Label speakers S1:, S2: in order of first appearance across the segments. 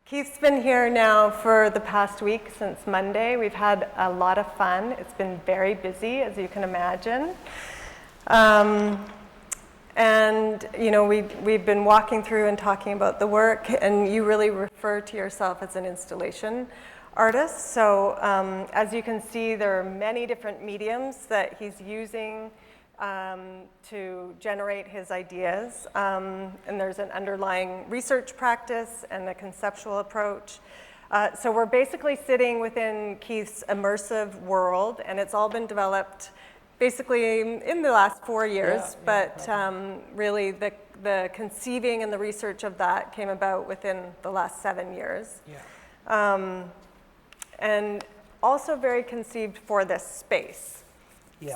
S1: Keith's been here now for the past week, since Monday. We've had a lot of fun. It's been very busy, as you can imagine. And you know, we've been walking through and talking about the work, and you really refer to yourself as an installation artist. So as you can see, there are many different mediums that he's using to generate his ideas. And there's an underlying research practice and a conceptual approach. So we're basically sitting within Keith's immersive world, and it's all been developed basically in the last 4 years, but really the conceiving and the research of that came about within the last 7 years. And also very conceived for this space.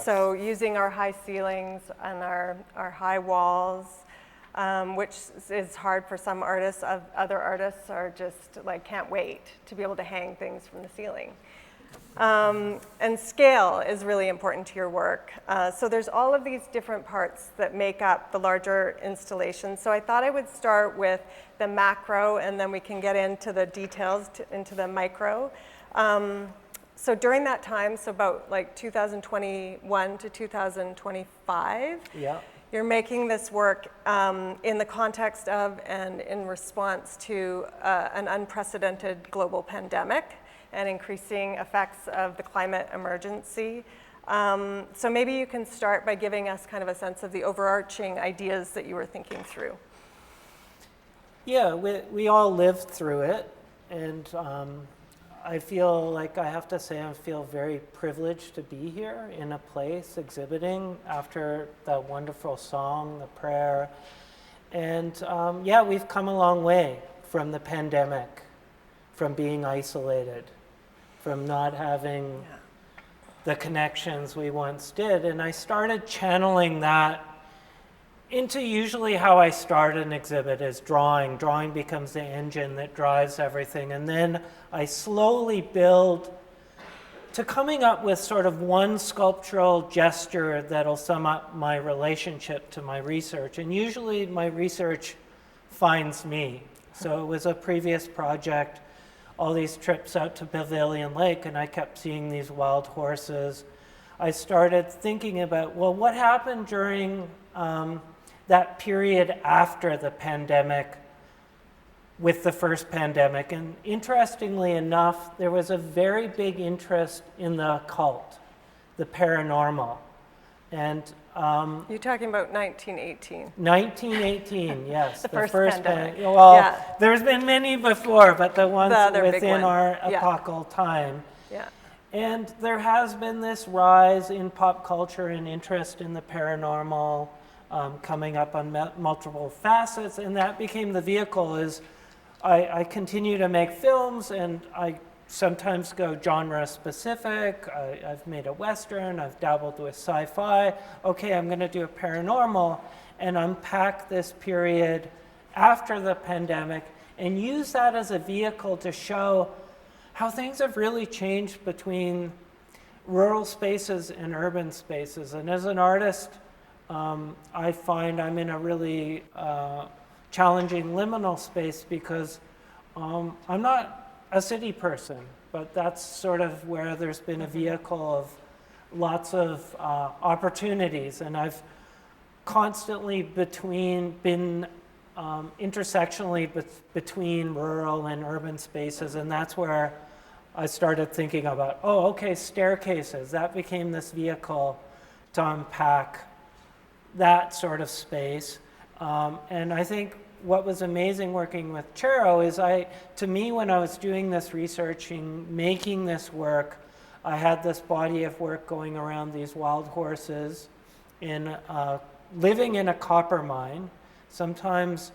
S1: So using our high ceilings and our high walls, which is hard for some artists. Other artists are just like, can't wait to be able to hang things from the ceiling. And scale is really important to your work. So there's all of these different parts that make up the larger installation. So I thought I would start with the macro, and then we can get into the details, into the micro. So during that time, so about like 2021 to 2025, you're making this work in the context of and in response to an unprecedented global pandemic and increasing effects of the climate emergency. So maybe you can start by giving us kind of a sense of the overarching ideas that you were thinking through.
S2: Yeah, we all lived through it, and I feel like I have to say I feel very privileged to be here in a place exhibiting after that wonderful song, the prayer. And we've come a long way from the pandemic, from being isolated, from not having the connections we once did. And I started channeling that into usually how I start an exhibit is drawing. Drawing becomes the engine that drives everything. And then I slowly build to coming up with sort of one sculptural gesture that'll sum up my relationship to my research. And usually my research finds me. So it was a previous project, all these trips out to Pavilion Lake, and I kept seeing these wild horses. I started thinking about, well, what happened during that period after the pandemic, with the first pandemic. And interestingly enough, there was a very big interest in the occult, the paranormal. And
S1: you're talking about 1918.
S2: 1918, yes.
S1: The first pandemic.
S2: There's been many before, but the ones within our epochal time. And there has been this rise in pop culture and interest in the paranormal, coming up on multiple facets, and that became the vehicle. Is I continue to make films, and I sometimes go genre specific. I've made a Western, I've dabbled with sci-fi. Okay, I'm going to do a paranormal and unpack this period after the pandemic and use that as a vehicle to show how things have really changed between rural spaces and urban spaces. And as an artist, I find I'm in a really challenging liminal space because I'm not a city person, but that's sort of where there's been a vehicle of lots of opportunities, and I've constantly been intersectionally between rural and urban spaces, and that's where I started thinking about, staircases. That became this vehicle to unpack that sort of space. And I think what was amazing working with Charo is to me, when I was doing this researching, making this work, I had this body of work going around these wild horses living in a copper mine. Sometimes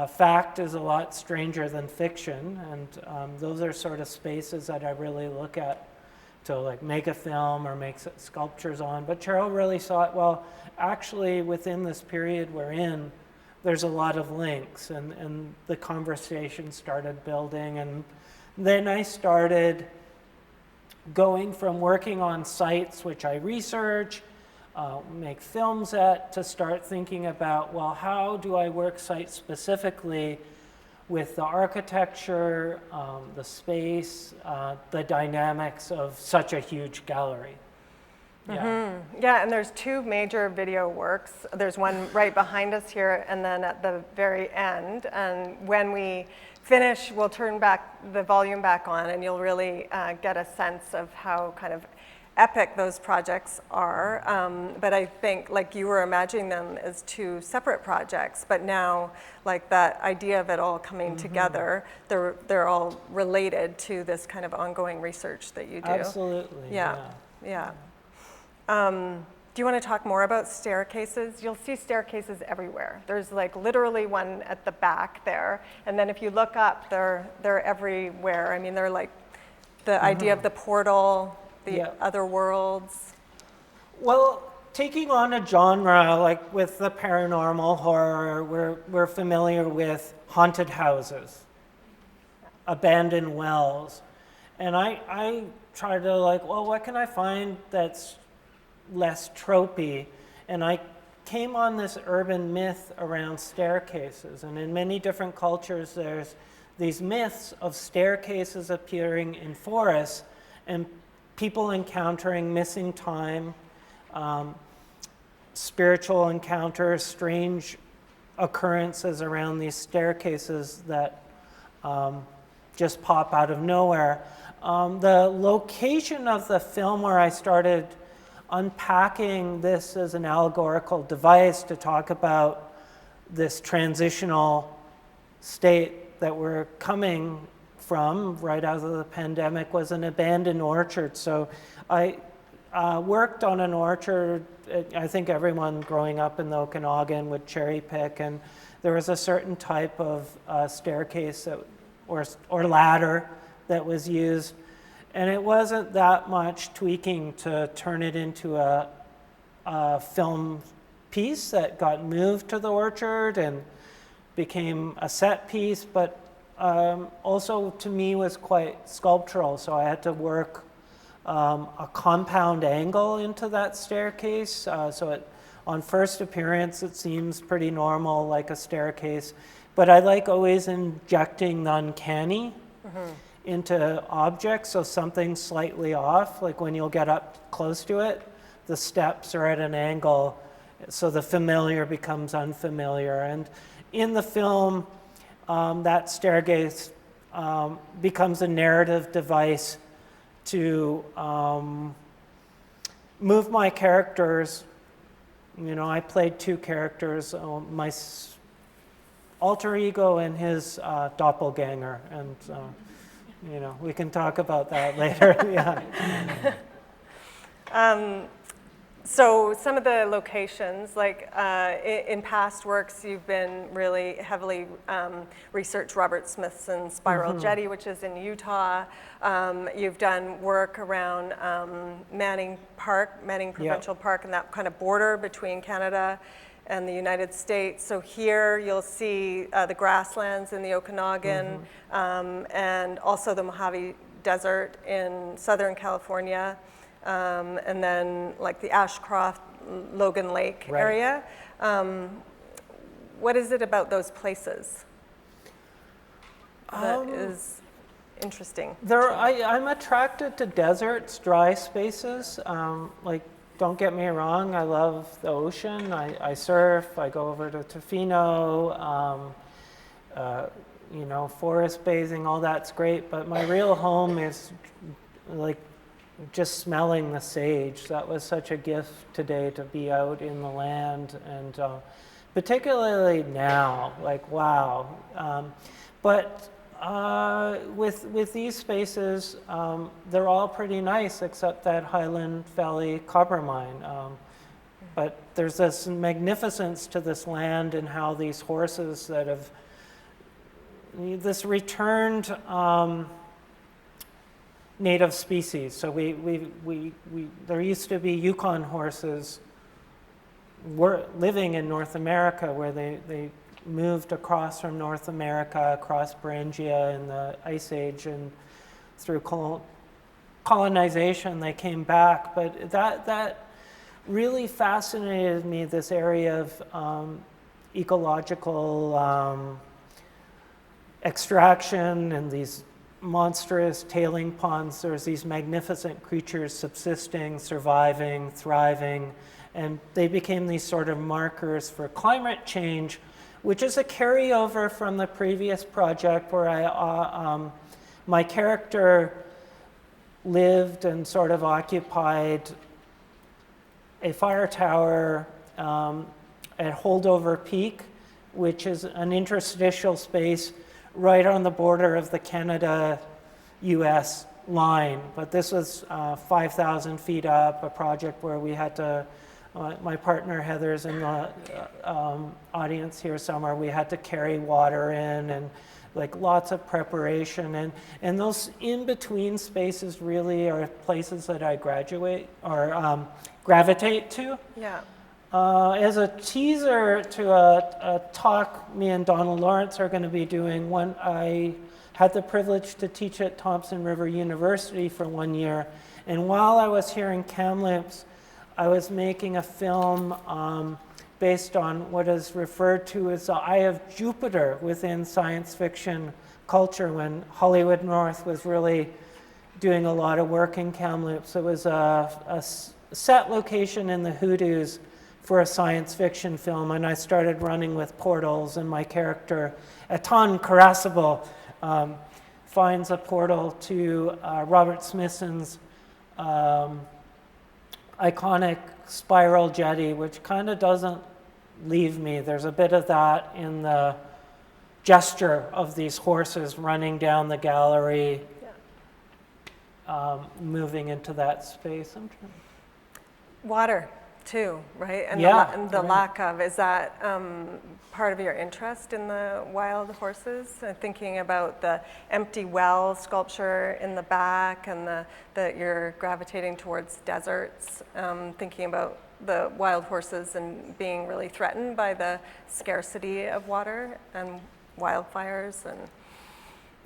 S2: fact is a lot stranger than fiction, and those are sort of spaces that I really look at to like make a film or make sculptures on. But Charo really saw it, well, actually within this period we're in, there's a lot of links, and the conversation started building. And then I started going from working on sites which I research, make films at, to start thinking about, well, how do I work site specifically with the architecture, the space, the dynamics of such a huge gallery. Yeah.
S1: Yeah, and there's two major video works. There's one right behind us here, and then at the very end. And when we finish, we'll turn back the volume back on, and you'll really get a sense of how kind of epic those projects are. But I think, like, you were imagining them as two separate projects, but now, like, that idea of it all coming together, they're all related to this kind of ongoing research that you do.
S2: Absolutely.
S1: Yeah. Do you want to talk more about staircases? You'll see staircases everywhere. There's like literally one at the back there, and then if you look up, they're everywhere. I mean, they're like the idea of the portal, the other worlds.
S2: Well, taking on a genre like with the paranormal horror, we're familiar with haunted houses, abandoned wells, and I try to like, well, what can I find that's less tropey? And I came on this urban myth around staircases, and in many different cultures there's these myths of staircases appearing in forests and people encountering missing time, spiritual encounters, strange occurrences around these staircases that just pop out of nowhere. The location of the film where I started unpacking this as an allegorical device to talk about this transitional state that we're coming from right out of the pandemic was an abandoned orchard. So I worked on an orchard. I think everyone growing up in the Okanagan would cherry pick, and there was a certain type of staircase or ladder that was used. And it wasn't that much tweaking to turn it into a film piece that got moved to the orchard and became a set piece, but also to me was quite sculptural. So I had to work a compound angle into that staircase. So on first appearance, it seems pretty normal, like a staircase. But I like always injecting the uncanny into objects, so something slightly off, like when you'll get up close to it, the steps are at an angle, so the familiar becomes unfamiliar. And in the film, that staircase becomes a narrative device to move my characters. You know, I played two characters, my alter ego and his doppelganger, and you know, we can talk about that later.
S1: So some of the locations, like in past works, you've been really heavily researched Robert Smithson's Spiral Jetty, which is in Utah. You've done work around Manning Provincial Park, and that kind of border between Canada and the United States. So here you'll see the grasslands in the Okanagan, and also the Mojave Desert in Southern California, and then like the Ashcroft, Logan Lake area. What is it about those places that is interesting?
S2: I'm attracted to deserts, dry spaces. Like, don't get me wrong, I love the ocean. I surf, I go over to Tofino, you know, forest bathing, all that's great, but my real home is like just smelling the sage. That was such a gift today to be out in the land, and particularly now, like, wow. But with these spaces, they're all pretty nice except that Highland Valley copper mine. But there's this magnificence to this land and how these horses that have this returned native species. So there used to be Yukon horses living in North America, where they moved across from North America, across Beringia in the Ice Age, and through colonization they came back. But that really fascinated me, this area of ecological extraction and these monstrous tailing ponds, there's these magnificent creatures subsisting, surviving, thriving, and they became these sort of markers for climate change, which is a carryover from the previous project where my character lived and sort of occupied a fire tower at Holdover Peak, which is an interstitial space right on the border of the Canada-US line. But this was 5,000 feet up, a project where we had to, my partner Heather's in the audience here somewhere, we had to carry water in and like lots of preparation. And those in-between spaces really are places that I gravitate to.
S1: Yeah.
S2: As a teaser to a talk me and Donald Lawrence are going to be doing, I had the privilege to teach at Thompson River University for 1 year, and while I was here in Kamloops, I was making a film based on what is referred to as the Eye of Jupiter within science fiction culture when Hollywood North was really doing a lot of work in Kamloops. It was a set location in the Hoodoos for a science fiction film, and I started running with portals, and my character, Etan Karasable, finds a portal to Robert Smithson's iconic spiral jetty, which kind of doesn't leave me. There's a bit of that in the gesture of these horses running down the gallery, moving into that space.
S1: Water, too, right? And the lack of, is that part of your interest in the wild horses? Thinking about the empty well sculpture in the back and that you're gravitating towards deserts, thinking about the wild horses and being really threatened by the scarcity of water and wildfires and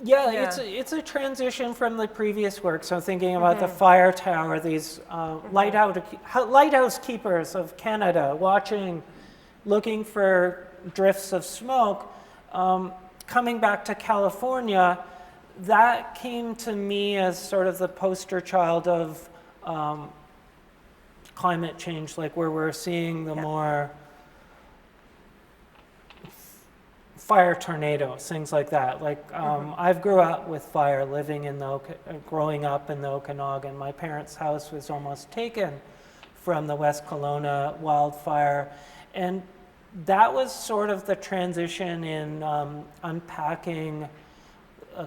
S2: it's a transition from the previous work. So thinking about the fire tower, these lighthouse keepers of Canada looking for drifts of smoke, coming back to California, that came to me as sort of the poster child of climate change, like where we're seeing the more fire tornadoes, things like that. Like I've grew up with fire, growing up in the Okanagan. My parents' house was almost taken from the West Kelowna wildfire, and that was sort of the transition in unpacking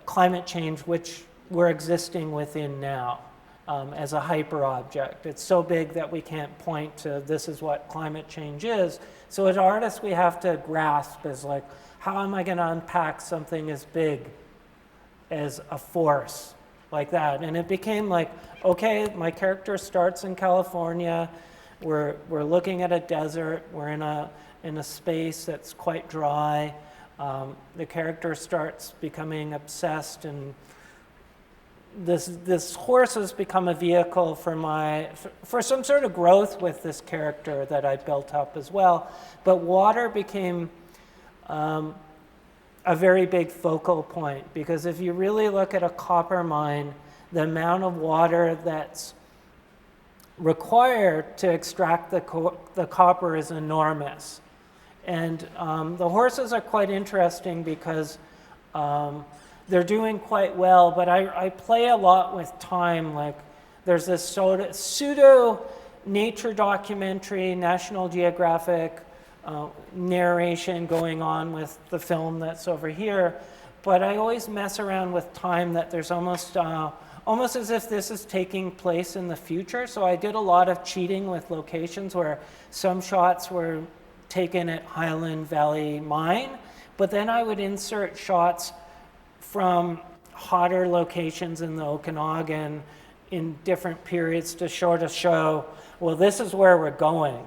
S2: climate change, which we're existing within now as a hyper object. It's so big that we can't point to this is what climate change is. So as artists, we have to grasp as like, how am I going to unpack something as big as a force like that? And it became like, okay, my character starts in California. We're looking at a desert. We're in a space that's quite dry. The character starts becoming obsessed, and this horse has become a vehicle for some sort of growth with this character that I built up as well. But water became a very big focal point, because if you really look at a copper mine, the amount of water that's required to extract the copper is enormous. And the horses are quite interesting because they're doing quite well, but I play a lot with time. Like there's this pseudo nature documentary, National Geographic narration going on with the film that's over here, but I always mess around with time, that there's almost as if this is taking place in the future. So I did a lot of cheating with locations where some shots were taken at Highland Valley Mine, but then I would insert shots from hotter locations in the Okanagan in different periods to show, well, this is where we're going.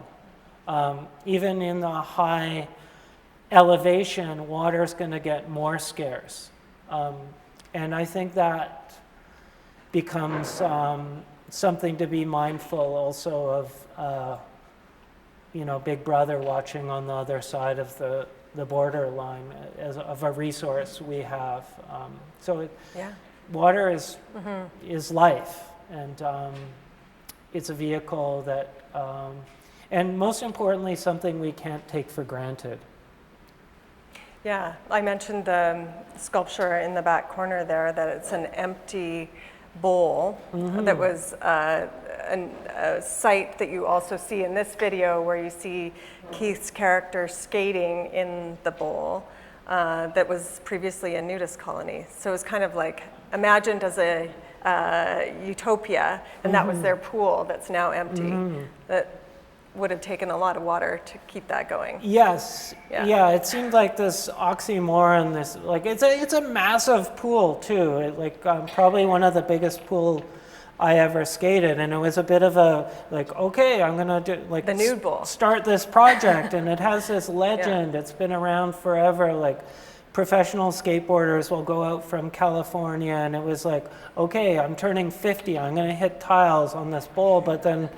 S2: Even in the high elevation, water's going to get more scarce. And I think that becomes something to be mindful also of, Big Brother watching on the other side of the the borderline of a resource we have. Water is life, and it's a vehicle that, and most importantly, something we can't take for granted.
S1: Yeah, I mentioned the sculpture in the back corner there, that it's an empty bowl that was a site that you also see in this video, where you see Keith's character skating in the bowl that was previously a nudist colony. So it's kind of like imagined as a utopia, and that was their pool that's now empty. That would have taken a lot of water to keep that going.
S2: Yes. Yeah, it seemed like this oxymoron, this, like, it's a massive pool too. Probably one of the biggest pool I ever skated, and it was a bit of a, like, okay, I'm gonna do, like,
S1: the nude bowl.
S2: Start this project, and it has this legend. It's been around forever. Like, professional skateboarders will go out from California, and it was like, okay, I'm turning 50, I'm gonna hit tiles on this bowl, but then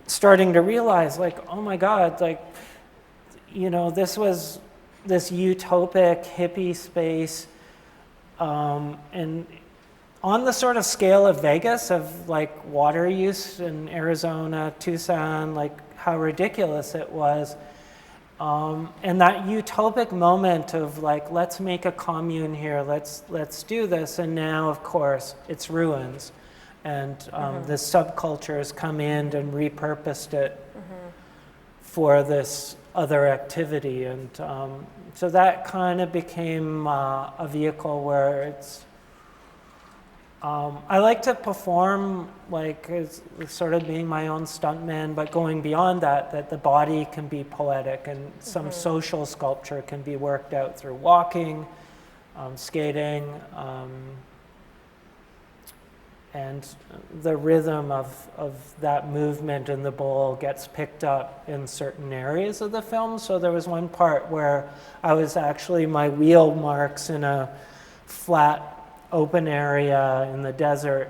S2: starting to realize, like, oh my God, like, this was this utopic hippie space, and on the sort of scale of Vegas, of like water use in Arizona, Tucson, like how ridiculous it was. And that utopic moment of like, let's make a commune here, let's do this. And now, of course, it's ruins. And this subculture has come in and repurposed it for this other activity. And so that kind of became a vehicle where it's, I like to perform like as sort of being my own stuntman, but going beyond that the body can be poetic, and some social sculpture can be worked out through walking, skating, and the rhythm of that movement in the bowl gets picked up in certain areas of the film. So there was one part where I was actually, my wheel marks in a flat open area in the desert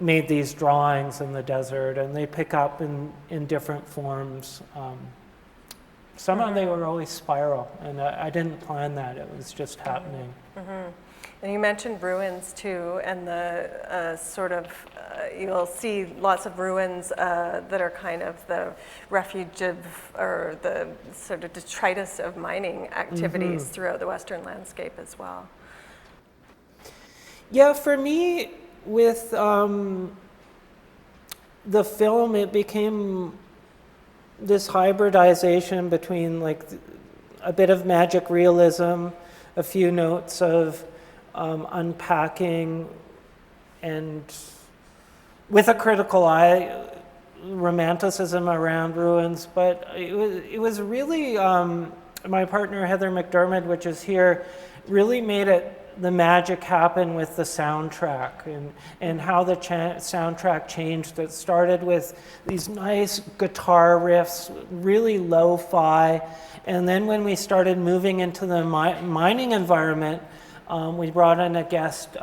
S2: made these drawings in the desert, and they pick up in different forms. Some of them were always spiral, and I didn't plan that, it was just happening.
S1: And you mentioned ruins too, and the sort of, you'll see lots of ruins that are kind of the refuge of, or the sort of detritus of mining activities throughout the Western landscape as well.
S2: Yeah, for me, with the film, it became this hybridization between like a bit of magic realism, a few notes of unpacking, and with a critical eye, romanticism around ruins. But it was really, my partner Heather McDermott, which is here, really made it the magic happen with the soundtrack, and how the soundtrack changed. It started with these nice guitar riffs, really lo-fi, and then when we started moving into the mining environment, we brought in a guest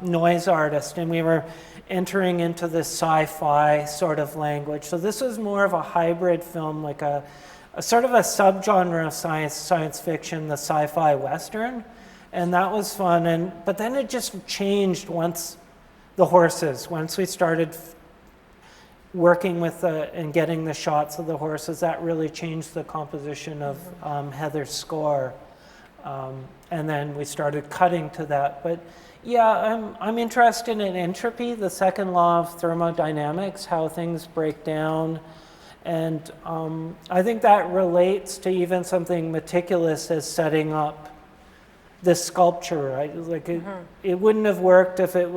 S2: noise artist, and we were entering into this sci-fi sort of language. So this was more of a hybrid film, like a sort of a subgenre of science fiction, the sci-fi western. And that was fun, but then it just changed once we started working with and getting the shots of the horses. That really changed the composition of Heather's score, and then we started cutting to that. But yeah, I'm interested in entropy, the second law of thermodynamics, how things break down, and I think that relates to even something meticulous as setting up this sculpture, right? Like it wouldn't have worked if it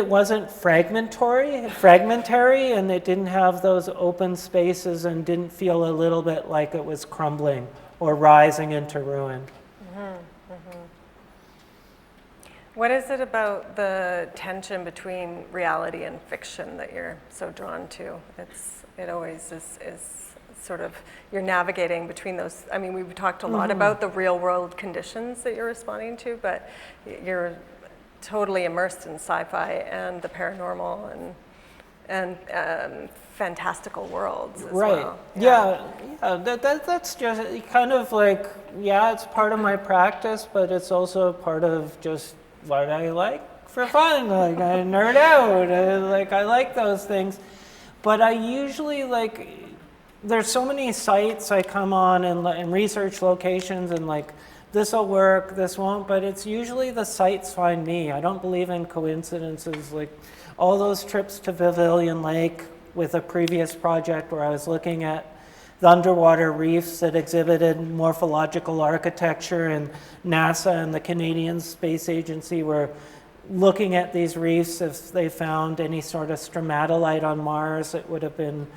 S2: wasn't fragmentary, and it didn't have those open spaces and didn't feel a little bit like it was crumbling or rising into ruin.
S1: What is it about the tension between reality and fiction that you're so drawn to? It always is sort of, you're navigating between those. I mean, we've talked a lot about the real world conditions that you're responding to, but you're totally immersed in sci-fi and the paranormal, and fantastical worlds as
S2: right.
S1: well.
S2: Yeah. That's just kind of like, it's part of my practice, but it's also part of just what I like for fun. Like I nerd out. I like those things. But I usually there's so many sites I come on and research locations and this will work, this won't, but it's usually the sites find me. I don't believe in coincidences. All those trips to Pavilion Lake with a previous project where I was looking at the underwater reefs that exhibited morphological architecture, and NASA and the Canadian Space Agency were looking at these reefs. If they found any sort of stromatolite on Mars, it would have been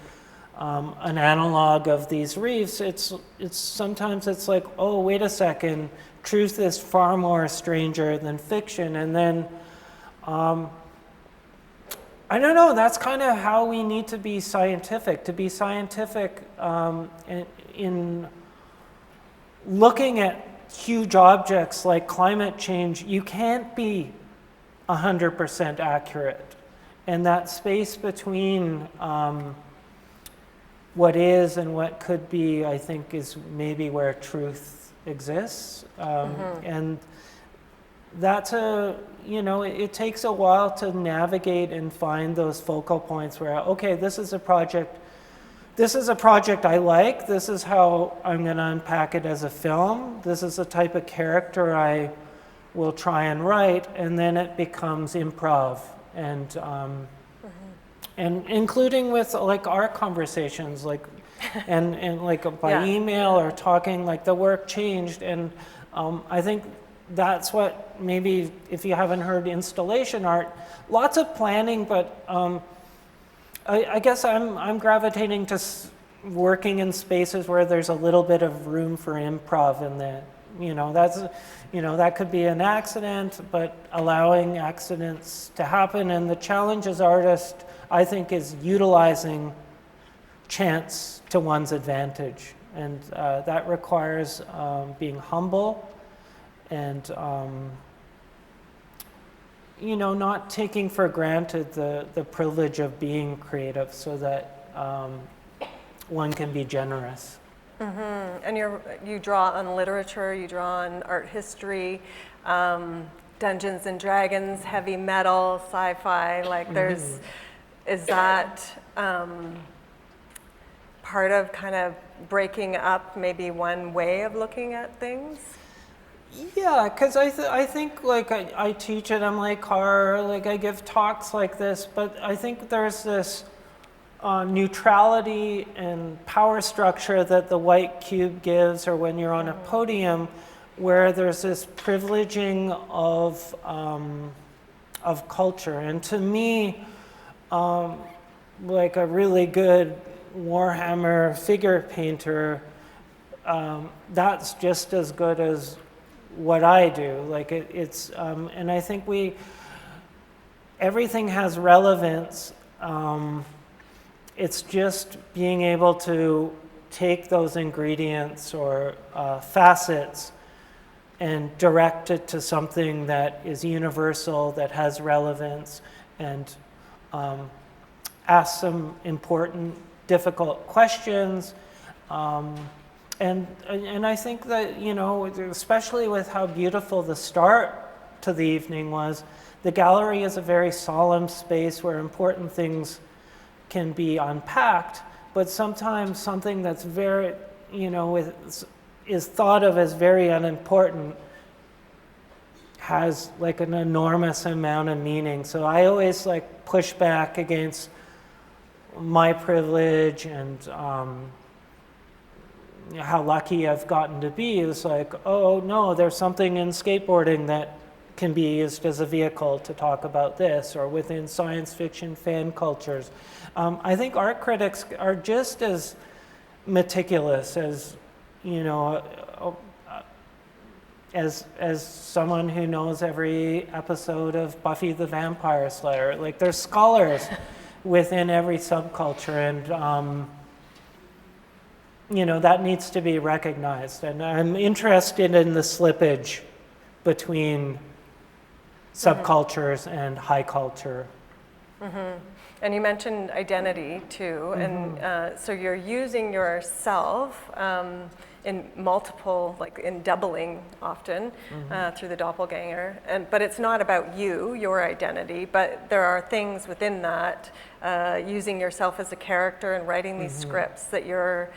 S2: an analog of these reefs. It's sometimes it's like, oh, wait a second, truth is far more stranger than fiction. And then I don't know, that's kind of how we need to be scientific. To be scientific in looking at huge objects like climate change, you can't be 100% accurate. And that space between what is and what could be, I think, is maybe where truth exists. And that's it takes a while to navigate and find those focal points where, okay, this is a project I like, this is how I'm going to unpack it as a film, this is the type of character I will try and write, and then it becomes improv. And including with our conversations, and by email or talking, the work changed. And I think that's what, maybe if you haven't heard installation art, lots of planning, but I guess I'm gravitating to working in spaces where there's a little bit of room for improv in that. That could be an accident, but allowing accidents to happen. And the challenge as artist, I think, is utilizing chance to one's advantage. And that requires being humble and, not taking for granted the privilege of being creative, so that one can be generous.
S1: Mm-hmm. And you draw on literature, you draw on art history, Dungeons and Dragons, heavy metal, sci-fi, is that part of kind of breaking up maybe one way of looking at things?
S2: Yeah, because I think I teach at MLA I give talks like this, but I think there's this neutrality and power structure that the white cube gives, or when you're on a podium, where there's this privileging of culture. And to me, a really good Warhammer figure painter, that's just as good as what I do. It's and I think everything has relevance. It's just being able to take those ingredients or facets and direct it to something that is universal, that has relevance, and ask some important, difficult questions. And I think that, especially with how beautiful the start to the evening was, the gallery is a very solemn space where important things can be unpacked, but sometimes something that's very, is thought of as very unimportant has an enormous amount of meaning. So I always push back against my privilege and how lucky I've gotten to be. Is oh no, there's something in skateboarding that can be used as a vehicle to talk about this, or within science fiction fan cultures. I think art critics are just as meticulous as, as someone who knows every episode of Buffy the Vampire Slayer. There's scholars within every subculture, and that needs to be recognized. And I'm interested in the slippage between subcultures and high culture.
S1: And you mentioned identity too, and so you're using yourself in multiple, like in doubling often through the doppelganger, but it's not about you, your identity, but there are things within that, using yourself as a character and writing these scripts that you're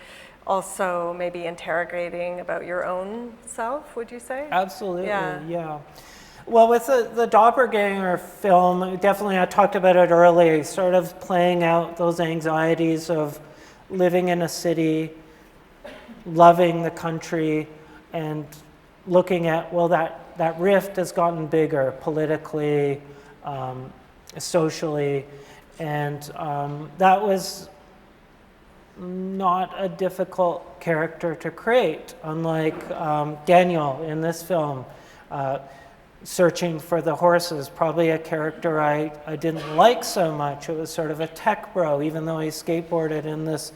S1: also maybe interrogating about your own self, would you say?
S2: Absolutely, yeah. Well, with the Doppelganger film, definitely I talked about it earlier, sort of playing out those anxieties of living in a city, loving the country, and looking at, well, that rift has gotten bigger politically, socially, and that was not a difficult character to create, unlike Daniel in this film. Searching for the horses, probably a character I didn't like so much. It was sort of a tech bro, even though he skateboarded in this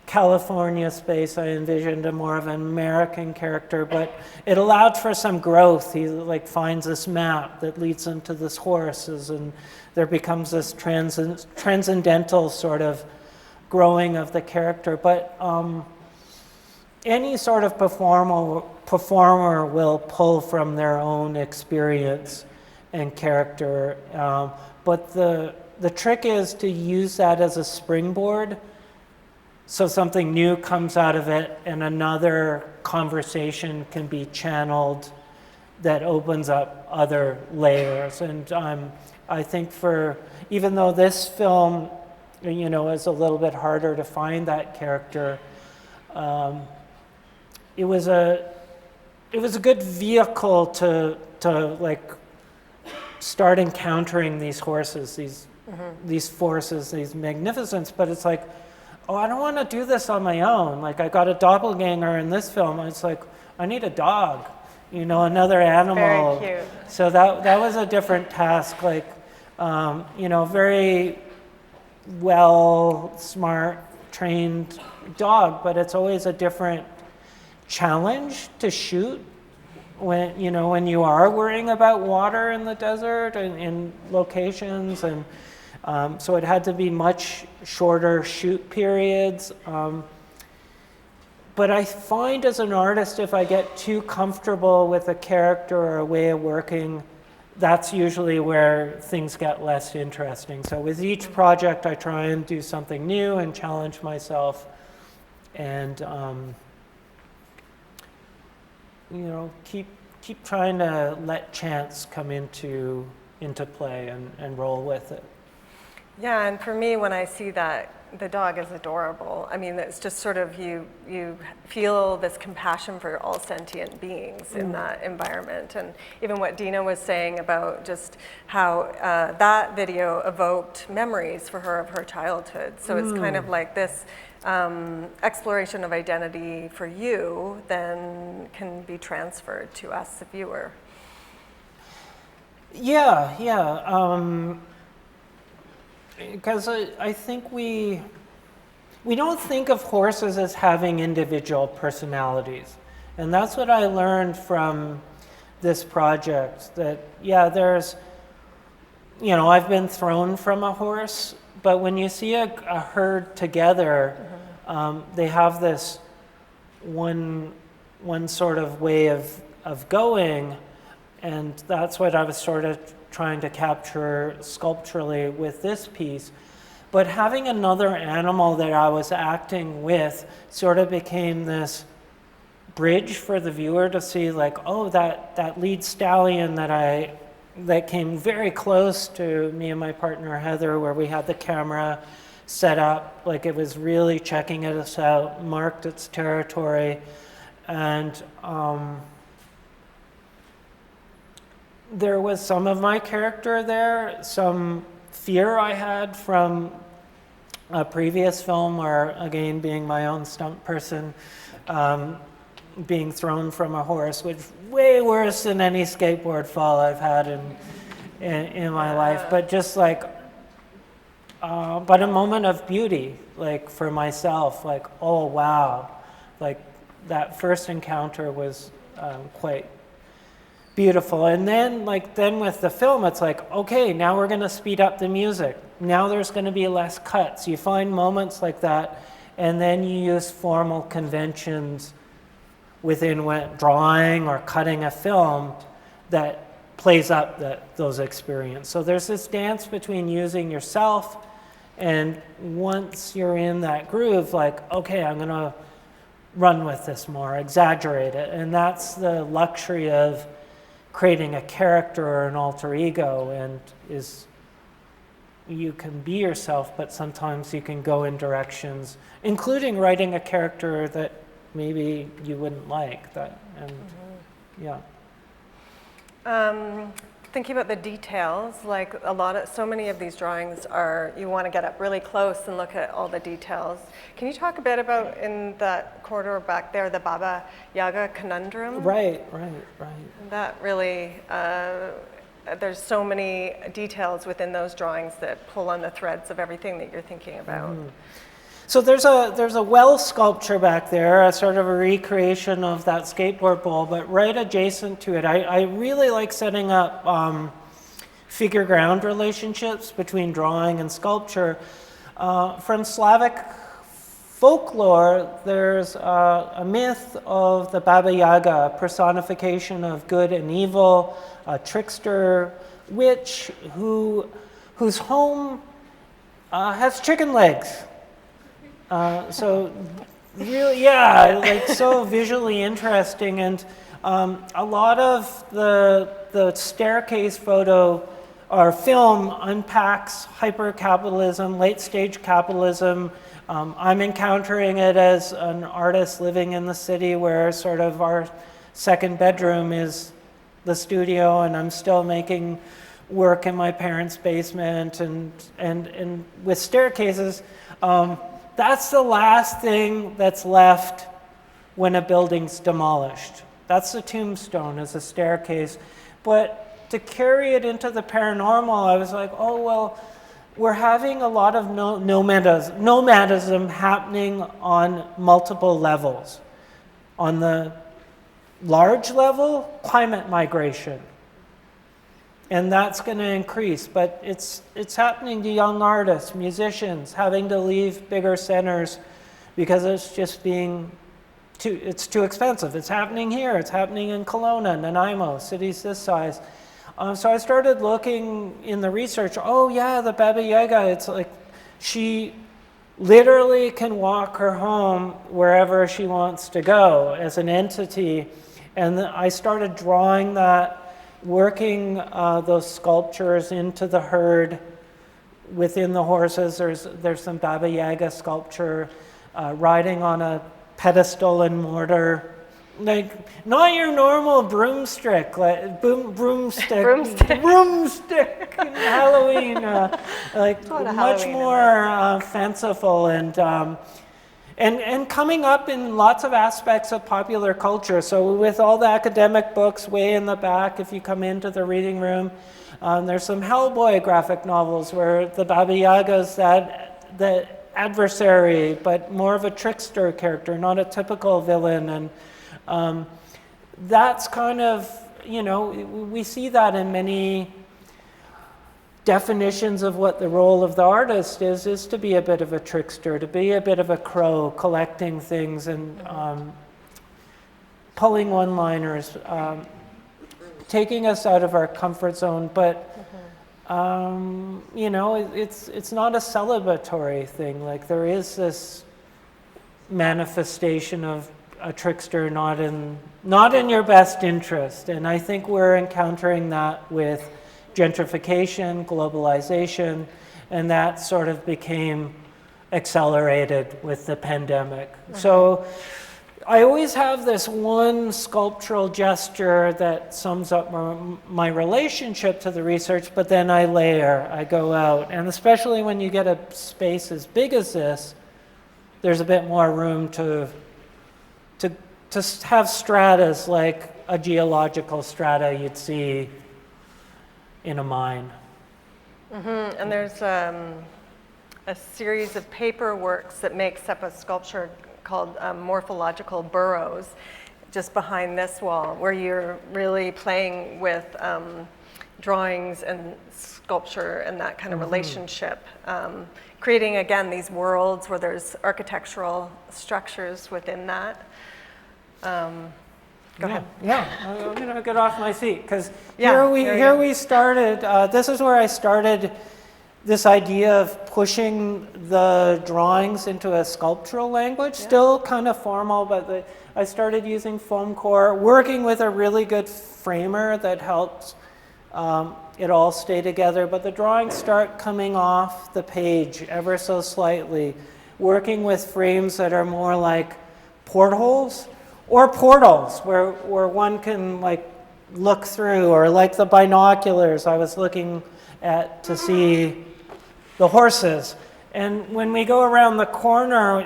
S2: California space. I envisioned a more of an American character, but it allowed for some growth. He like finds this map that leads him to this horses, and there becomes this transcendental sort of growing of the character. But any sort of performer will pull from their own experience and character, but the trick is to use that as a springboard, so something new comes out of it and another conversation can be channeled that opens up other layers. And I think even though this film, is a little bit harder to find that character, it was a good vehicle to like start encountering these horses, these forces, these magnificence. But it's like, oh, I don't want to do this on my own. Like I got a doppelganger in this film. It's like, I need a dog, another animal.
S1: Very cute.
S2: So that was a different task. Like, very well, smart, trained dog, but it's always a different challenge to shoot when you are worrying about water in the desert and in locations, and so it had to be much shorter shoot periods. But I find as an artist, if I get too comfortable with a character or a way of working, that's usually where things get less interesting. So with each project, I try and do something new and challenge myself, and keep trying to let chance come into play and roll with it.
S1: Yeah, and for me, when I see that, the dog is adorable. I mean, it's just sort of you feel this compassion for all sentient beings in that environment. And even what Dina was saying about just how that video evoked memories for her of her childhood. So it's kind of like this exploration of identity for you then can be transferred to us, the viewer. Yeah.
S2: Because I think we don't think of horses as having individual personalities. And that's what I learned from this project, that, there's, I've been thrown from a horse, but when you see a herd together, they have this one sort of way of going, and that's what I was sort of trying to capture sculpturally with this piece. But having another animal that I was acting with sort of became this bridge for the viewer to see, like, oh, that lead stallion that came very close to me and my partner Heather, where we had the camera set up, like it was really checking us out, marked its territory, and there was some of my character there, some fear I had from a previous film where, again, being my own stunt person, being thrown from a horse, which is way worse than any skateboard fall I've had in my life. But just like, but a moment of beauty, like for myself, like, oh wow, like that first encounter was quite beautiful. And then with the film, it's like, okay, now we're going to speed up the music. Now there's going to be less cuts. You find moments like that, and then you use formal conventions within drawing or cutting a film that plays up those experiences. So there's this dance between using yourself, and once you're in that groove, like, okay, I'm going to run with this more, exaggerate it. And that's the luxury of creating a character or an alter ego, and you can be yourself, but sometimes you can go in directions, including writing a character that maybe you wouldn't like.
S1: Thinking about the details, like so many of these drawings you want to get up really close and look at all the details. Can you talk a bit about, in that corridor back there, the Baba Yaga conundrum?
S2: Right.
S1: That really, there's so many details within those drawings that pull on the threads of everything that you're thinking about.
S2: Mm-hmm. So there's a well sculpture back there, a sort of a recreation of that skateboard bowl, but right adjacent to it, I really like setting up figure-ground relationships between drawing and sculpture. From Slavic folklore, there's a myth of the Baba Yaga, a personification of good and evil, a trickster witch whose home has chicken legs. So really, so visually interesting, and a lot of the staircase photo or film unpacks hyper-capitalism, late-stage capitalism. I'm encountering it as an artist living in the city where sort of our second bedroom is the studio, and I'm still making work in my parents' basement, and with staircases, that's the last thing that's left when a building's demolished. That's the tombstone, is a staircase. But to carry it into the paranormal, I was like, oh, well, we're having a lot of nomadism happening on multiple levels. On the large level, climate migration. And that's going to increase, but it's happening to young artists, musicians, having to leave bigger centers because it's just it's too expensive. It's happening here, it's happening in Kelowna, Nanaimo, cities this size. So I started looking in the research, the Baba Yaga, it's like she literally can walk her home wherever she wants to go as an entity. And I started drawing that, working those sculptures into the herd within the horses. There's some Baba Yaga sculpture riding on a pedestal and mortar, like not your normal broomstick, like broomstick in Halloween, like much more fanciful and coming up in lots of aspects of popular culture. So with all the academic books way in the back, if you come into the reading room, there's some Hellboy graphic novels where the Baba Yaga's the adversary, but more of a trickster character, not a typical villain. And that's kind of, we see that in many definitions of what the role of the artist is to be a bit of a trickster, to be a bit of a crow, collecting things and pulling one-liners, taking us out of our comfort zone. But it's not a celebratory thing. Like there is this manifestation of a trickster not in your best interest, and I think we're encountering that with gentrification, globalization, and that sort of became accelerated with the pandemic. So I always have this one sculptural gesture that sums up my relationship to the research, but then I layer, I go out. And especially when you get a space as big as this, there's a bit more room to have stratas like a geological strata you'd see in a mine.
S1: And there's a series of paper works that makes up a sculpture called morphological burrows just behind this wall, where you're really playing with drawings and sculpture and that kind of relationship. Creating, again, these worlds where there's architectural structures within that. Go ahead.
S2: Yeah, I'm going to get off my seat, because here we started, this is where I started this idea of pushing the drawings into a sculptural language, still kind of formal, but I started using foam core, working with a really good framer that helps it all stay together, but the drawings start coming off the page ever so slightly, working with frames that are more like portholes or portals where one can like look through, or like the binoculars I was looking at to see the horses. And when we go around the corner,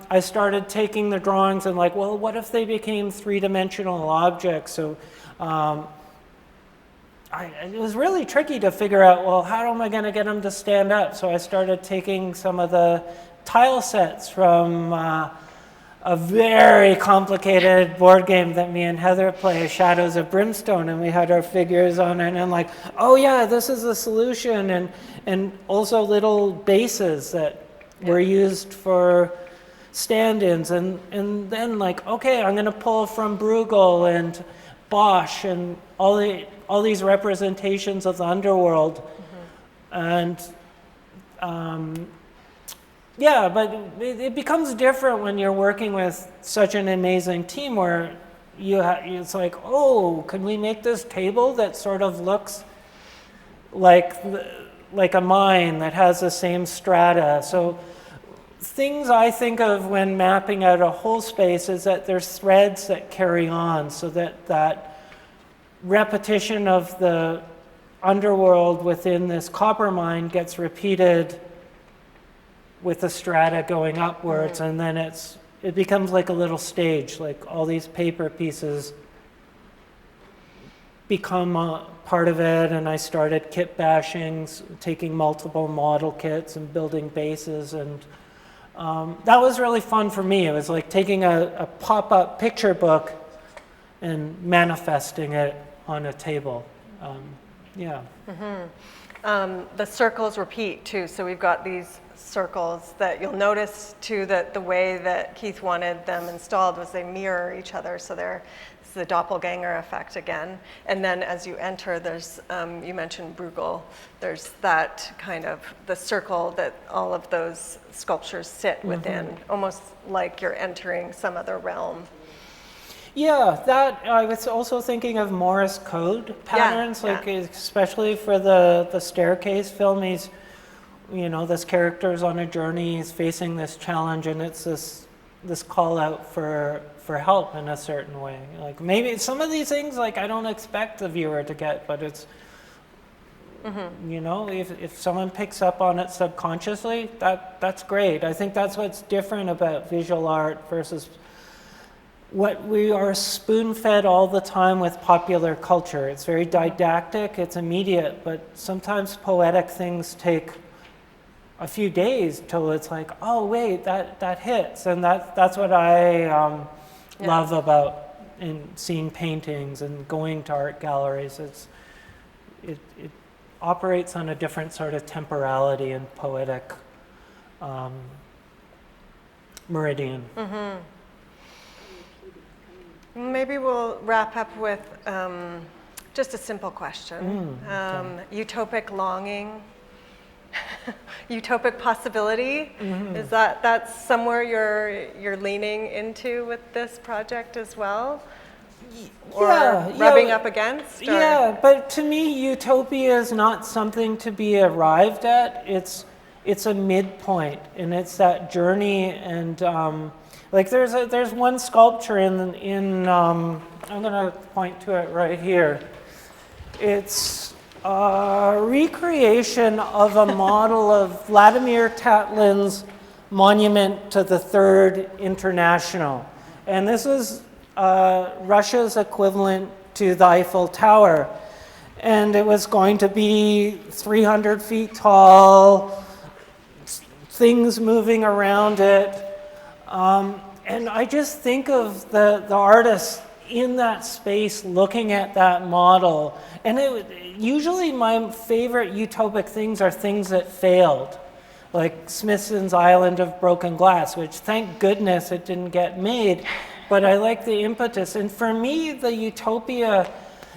S2: I started taking the drawings and like, well, what if they became three-dimensional objects? So it was really tricky to figure out, well, how am I going to get them to stand up? So I started taking some of the tile sets from a very complicated board game that me and Heather play, Shadows of Brimstone, and we had our figures on it, and I'm like, oh yeah, this is the solution, and also little bases that were used for stand-ins, and then like, okay, I'm going to pull from Bruegel and Bosch and all these representations of the underworld, and yeah, but it becomes different when you're working with such an amazing team where it's like, oh, can we make this table that sort of looks like a mine that has the same strata? So things I think of when mapping out a whole space is that there's threads that carry on, so that repetition of the underworld within this copper mine gets repeated with the strata going upwards, and then it becomes like a little stage, like all these paper pieces become part of it, and I started kit bashing, taking multiple model kits and building bases, and that was really fun for me. It was like taking a pop-up picture book and manifesting it on a table.
S1: The circles repeat too, so we've got these circles that you'll notice too, that the way that Keith wanted them installed was they mirror each other, so it's the doppelganger effect again. And then as you enter, there's, you mentioned Bruegel, there's that kind of, the circle that all of those sculptures sit within, almost like you're entering some other realm.
S2: Yeah, that I was also thinking of Morse code patterns, especially for the staircase film. This character's on a journey, he's facing this challenge, and it's this call out for help in a certain way. Like maybe some of these things, like I don't expect the viewer to get, but it's if someone picks up on it subconsciously, that's great. I think that's what's different about visual art versus what we are spoon-fed all the time with popular culture. It's very didactic, it's immediate, but sometimes poetic things take a few days till it's like, oh wait, that hits. And that's what I love about seeing paintings and going to art galleries. It operates on a different sort of temporality and poetic meridian.
S1: Maybe we'll wrap up with just a simple question. Utopic longing, utopic possibility. Is that's somewhere you're leaning into with this project as well? Or rubbing up against? Or?
S2: Yeah, but to me, utopia is not something to be arrived at. It's a midpoint, and it's that journey. And like there's one sculpture in I'm gonna point to it right here. It's a recreation of a model of Vladimir Tatlin's monument to the Third International, and this is Russia's equivalent to the Eiffel Tower, and it was going to be 300 feet tall, things moving around it. And I just think of the artists in that space looking at that model. And usually my favorite utopic things are things that failed, like Smithson's Island of Broken Glass, which thank goodness it didn't get made, but I like the impetus. And for me, the utopia,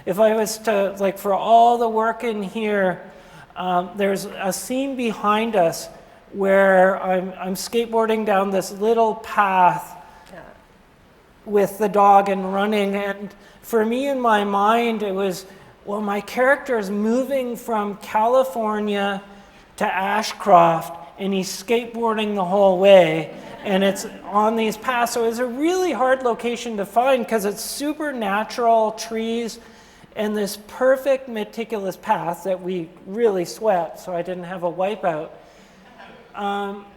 S2: if I was to, like for all the work in here, there's a scene behind us where I'm skateboarding down this little path with the dog and running, and for me in my mind it was, well, my character is moving from California to Ashcroft and he's skateboarding the whole way, and it's on these paths. So it was a really hard location to find because it's super natural trees and this perfect meticulous path that we really swept, so I didn't have a wipeout.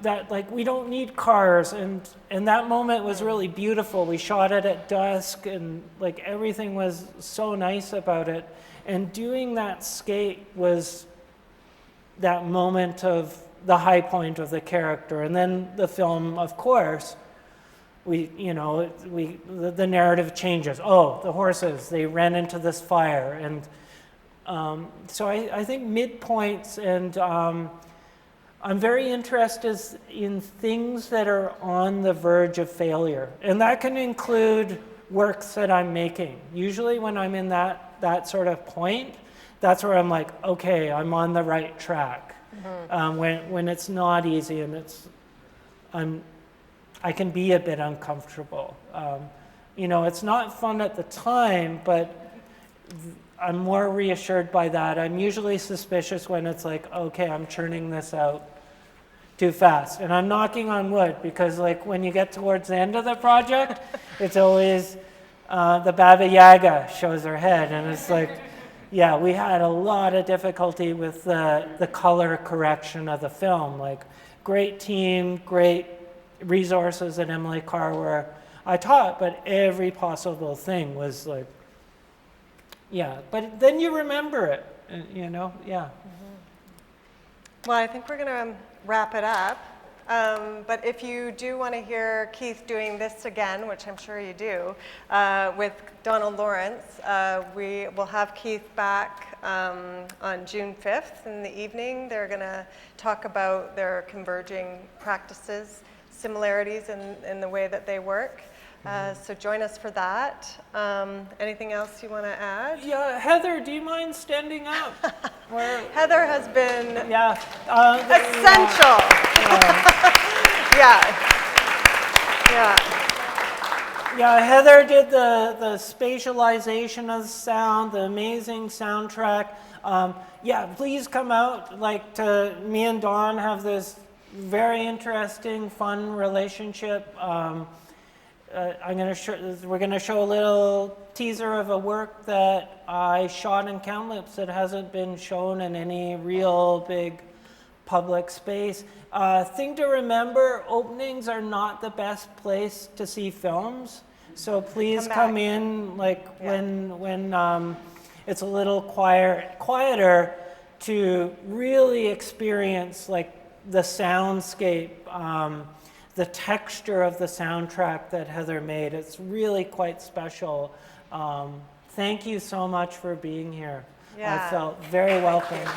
S2: That like we don't need cars, and that moment was really beautiful. We shot it at dusk, and like everything was so nice about it. And doing that skate was that moment of the high point of the character. And then the film, of course, the narrative changes. Oh, the horses, they ran into this fire, and so I think midpoints and. I'm very interested in things that are on the verge of failure. And that can include works that I'm making. Usually when I'm in that sort of point, that's where I'm like, okay, I'm on the right track. Mm-hmm. When it's not easy and I can be a bit uncomfortable. It's not fun at the time, but I'm more reassured by that. I'm usually suspicious when it's like, okay, I'm churning this out too fast. And I'm knocking on wood because like when you get towards the end of the project, it's always the Baba Yaga shows her head. And it's like, yeah, we had a lot of difficulty with the color correction of the film. Like great team, great resources at Emily Carr where I taught, but every possible thing was like, yeah, but then you remember it, yeah. Mm-hmm.
S1: Well, I think we're going to wrap it up. But if you do want to hear Keith doing this again, which I'm sure you do, with Donald Lawrence, we will have Keith back on June 5th in the evening. They're going to talk about their converging practices, similarities in the way that they work. So join us for that. Anything else you want to add?
S2: Yeah, Heather, do you mind standing up?
S1: Heather has been
S2: essential. Yeah, Heather did the spatialization of the sound, the amazing soundtrack. Please come out. Me and Dawn have this very interesting, fun relationship. We're going to show a little teaser of a work that I shot in Kamloops that hasn't been shown in any real big public space. Thing to remember, openings are not the best place to see films. So please come in when it's a little quieter to really experience the soundscape, the texture of the soundtrack that Heather made. It's really quite special. Thank you so much for being here. I felt very welcome.